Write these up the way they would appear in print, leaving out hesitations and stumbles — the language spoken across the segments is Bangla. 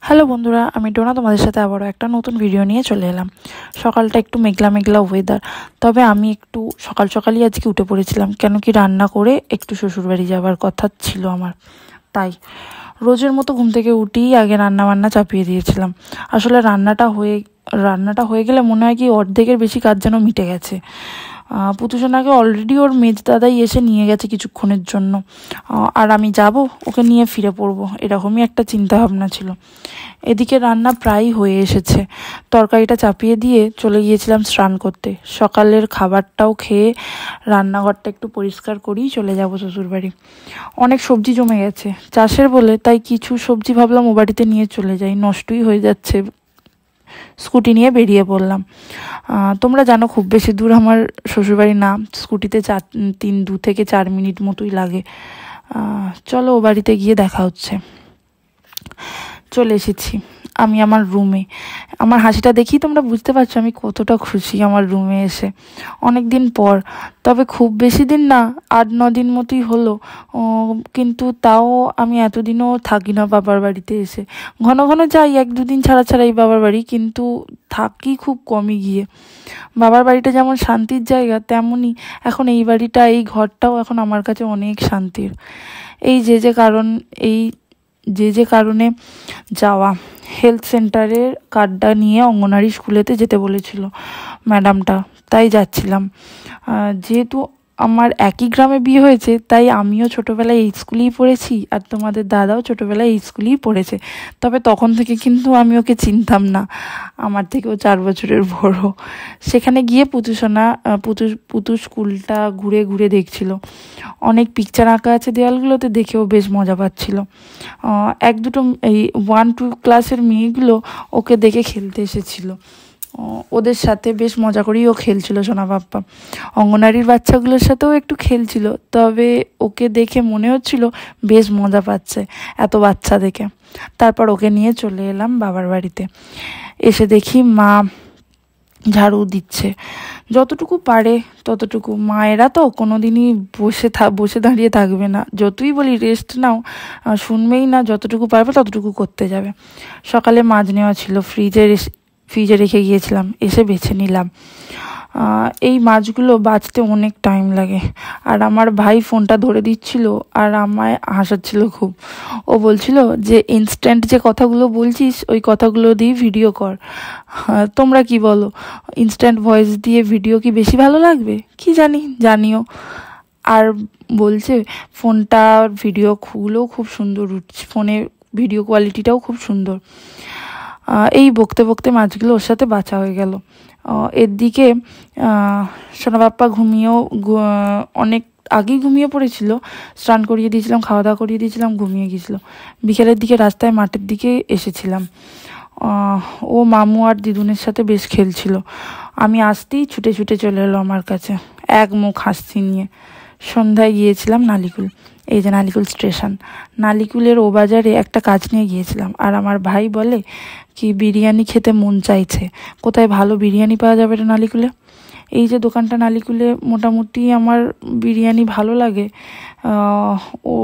হ্যালো বন্ধুরা, আমি ডোনা তোমাদের সাথে আবারও একটা নতুন ভিডিও নিয়ে চলে এলাম। সকালটা একটু মেঘলা মেঘলা ওয়েদার, তবে আমি একটু সকালই আজকে উঠে পড়েছিলাম, কেন কি রান্না করে একটু শ্বশুরবাড়ি যাওয়ার কথা ছিল আমার। তাই রোজের মতো ঘুম থেকে উঠেই আগে রান্না বান্না চাপিয়ে দিয়েছিলাম। আসলে রান্নাটা হয়ে গেলে মনে হয় কি অর্ধেকের বেশি কাজ যেন মিটে গেছে। পুতুসোনাকে অলরেডি ওর মেজ দাদাই এসে নিয়ে গেছে কিছুক্ষণের জন্য, আর আমি যাব ওকে নিয়ে ফিরে পড়বো, এরকমই একটা চিন্তা ভাবনা ছিল। এদিকে রান্না প্রায় হয়ে এসেছে, তরকারিটা চাপিয়ে দিয়ে চলে গিয়েছিলাম স্নান করতে। সকালের খাবারটাও খেয়ে রান্নাঘরটা একটু পরিষ্কার করেই চলে যাব শ্বশুরবাড়ি। অনেক সবজি জমে গেছে চাষের বলে, তাই কিছু সবজি ভাবলাম ও বাড়িতে নিয়ে চলে যাই, নষ্টই হয়ে যাচ্ছে। স্কুটি নিয়ে বেরিয়ে পড়লাম। তোমরা জানো খুব বেশি দূর আমার শ্বশুরবাড়ি না, স্কুটিতে 2 থেকে 4 মিনিট মতোই লাগে। চলো ও বাড়িতে গিয়ে দেখা হচ্ছে। চলে এসেছি আমি আমার রুমে। আমার হাসিটা দেখেই তোমরা বুঝতে পারছো আমি কতটা খুশি আমার রুমে এসে, অনেক দিন পর। তবে খুব বেশি দিন না, 8-9 দিন মতোই হলো। কিন্তু তাও আমি এতদিনও থাকি না বাবার বাড়িতে এসে। ঘন ঘন যাই 1-2 দিন ছাড়াই বাবার বাড়ি, কিন্তু থাকি খুব কমই গিয়ে। বাবার বাড়িটা যেমন শান্তির জায়গা, তেমনই এখন এই বাড়িটা, এই ঘরটাও এখন আমার কাছে অনেক শান্তির। এই যে কারণে যাওয়া, হেলথ সেন্টারের কার্ডটা নিয়ে অঙ্গনারী স্কুলেতে যেতে বলেছিল ম্যাডামটা, তাই যাচ্ছিলাম। যেহেতু আমার একই গ্রামে বিয়ে হয়েছে, তাই আমিও ছোটোবেলায় এই স্কুলেই পড়েছি, আর তোমাদের দাদাও ছোটোবেলায় এই স্কুলেই পড়েছে। তবে তখন থেকে কিন্তু আমি ওকে চিনতাম না, আমার থেকেও 4 বছরের বড়। সেখানে গিয়ে পুতু স্কুলটা ঘুরে ঘুরে দেখছিল। অনেক পিকচার আঁকা আছে দেওয়ালগুলোতে, দেখেও বেশ মজা পাচ্ছিল। 1-2 এই 1-2 ক্লাসের মেয়েগুলো ওকে দেখে খেলতে এসেছিল, ওদের সাথে বেশ মজা করেই ও খেলছিল সোনা বাপ্পা। অঙ্গনারীর বাচ্চাগুলোর সাথেও একটু খেলছিল, তবে ওকে দেখে মনে হচ্ছিল বেশ মজা পাচ্ছে এত বাচ্চা দেখে। তারপর ওকে নিয়ে চলে এলাম বাবার বাড়িতে। এসে দেখি মা ঝাড়ু দিচ্ছে, যতটুকু পারে ততটুকু। মায়েরা তো কোনোদিনই বসে দাঁড়িয়ে থাকবে না, যতই বলি রেস্ট নাও শুনবেই না, যতটুকু পারবে ততটুকু করতে যাবে। সকালে মাছ নেওয়া ছিল, ফ্রিজে রেখে গিয়েছিলাম, এসে বেছে নিলাম। এই মাছগুলো বাছতে অনেক টাইম লাগে, আর আমার ভাই ফোনটা ধরে দিচ্ছিল আর আমায় হাসাচ্ছিল খুব। ও বলছিল যে ইনস্ট্যান্ট যে কথাগুলো বলছিস ওই কথাগুলো দিয়ে ভিডিও কর। তোমরা কি বলো, ইনস্ট্যান্ট ভয়েস দিয়ে ভিডিও কি বেশি ভালো লাগবে? কি জানিও। আর বলছে ফোনটার ভিডিওগুলোও খুব সুন্দর উঠছে, ফোনের ভিডিও কোয়ালিটিটাও খুব সুন্দর। এই বকতে মাছগুলো ওর সাথে বাছা হয়ে গেল। এর দিকে সোনা বাপ্পা অনেক আগেই ঘুমিয়ে পড়েছিল। স্নান করিয়ে দিয়েছিলাম, খাওয়া দাওয়া করিয়ে দিয়েছিলাম, ঘুমিয়ে গিয়েছিল। বিকেলের দিকে রাস্তায় মাঠের দিকে এসেছিলাম। ও মামু আর দিদুনের সাথে বেশ খেলছিল। আমি আসতেই ছুটে চলে এলো আমার কাছে, এক মুখ হাসি নিয়ে। সন্ধ্যায় গিয়েছিলাম নালিকুল, এই যে নালিকুল স্টেশন। নালিকুলের ও বাজারে একটা কাজ নিয়ে গিয়েছিলাম, আর আমার ভাই বলে কি বিরিয়ানি খেতে মন চাইছে, কোথায় ভালো বিরিয়ানি পাওয়া যাবে রে নালিকুলে। এই যে দোকানটা নালিকুলে, মোটামুটি আমার বিরিয়ানি ভালো লাগে। ও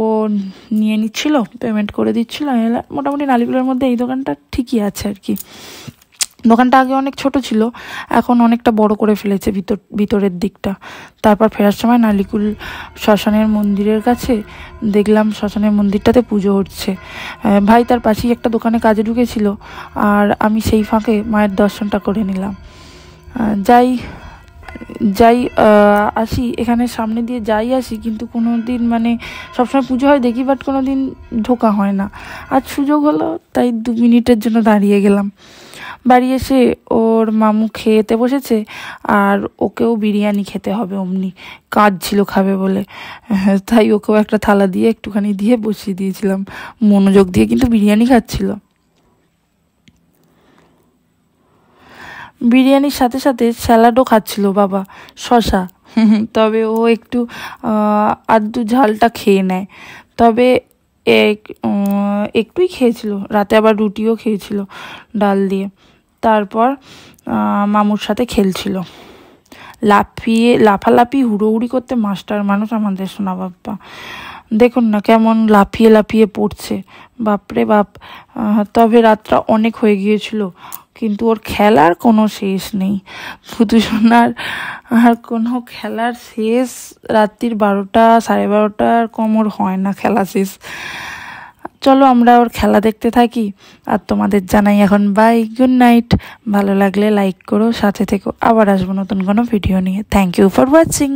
নিয়ে নিচ্ছিল, পেমেন্ট করে দিচ্ছিল, মোটামুটি নালিকুলের মধ্যে এই দোকানটা ঠিকই আছে আর কি। দোকানটা আগে অনেক ছোট ছিল, এখন অনেকটা বড় করে ফেলেছে ভিতরের দিকটা। তারপর ফেরার সময় নালিকুল শ্মশানের মন্দিরের কাছে দেখলাম শ্মশানের মন্দিরটাতে পুজো হচ্ছে। ভাই তার পাশেই একটা দোকানে কাজে ঢুকেছিল, আর আমি সেই ফাঁকে মায়ের দর্শনটা করে নিলাম। যাই আসি, এখানে সামনে দিয়ে আসি, কিন্তু কোনো দিন মানে সবসময় পুজো হয় দেখি, বাট কোনো দিন ঢোকা হয় না। আজ সুযোগ হলো, তাই 2 মিনিটের জন্য দাঁড়িয়ে গেলাম। বাড়ি এসে ওর মামু খেতে বসেছে, আর ওকেও বিরিয়ানি খেতে হবে, অমনি কাজ ছিল খাবে বলে। তাই ওকেও একটা থালা দিয়ে একটুখানি দিয়ে বসিয়ে দিয়েছিলাম, মনোযোগ দিয়ে কিন্তু বিরিয়ানি খাচ্ছিল। বিরিয়ানির সাথে স্যালাডও খাচ্ছিল বাবা, শশা। তবে ও একটু আধটু ঝালটা খেয়ে নেয়, তবে একটুই খেয়েছিল। রাতে আবার রুটিও খেয়েছিল ডাল দিয়ে। তারপর মামুর সাথে খেলছিল, লাফালাফি হুড়োহুড়ি করতে মাস্টার মানুষ আমাদের সোনা বাপ্পা। দেখুন না কেমন লাফিয়ে লাফিয়ে পড়ছে, বাপরে বাপ। তবে রাতটা অনেক হয়ে গিয়েছিল, কিন্তু ওর খেলার কোনো শেষ নেই। ভুতু সোনার আর কোনো খেলার শেষ রাত্রির 12টা 12:30 কম ওর হয় না খেলা শেষ। চলো আমরা ওর খেলা দেখতে থাকি, আর তোমাদের জানাই এখন বাই, গুড নাইট। ভালো লাগলে লাইক করো, সাথে থেকো, আবার আসবো নতুন কোনো ভিডিও নিয়ে। Thank you for watching.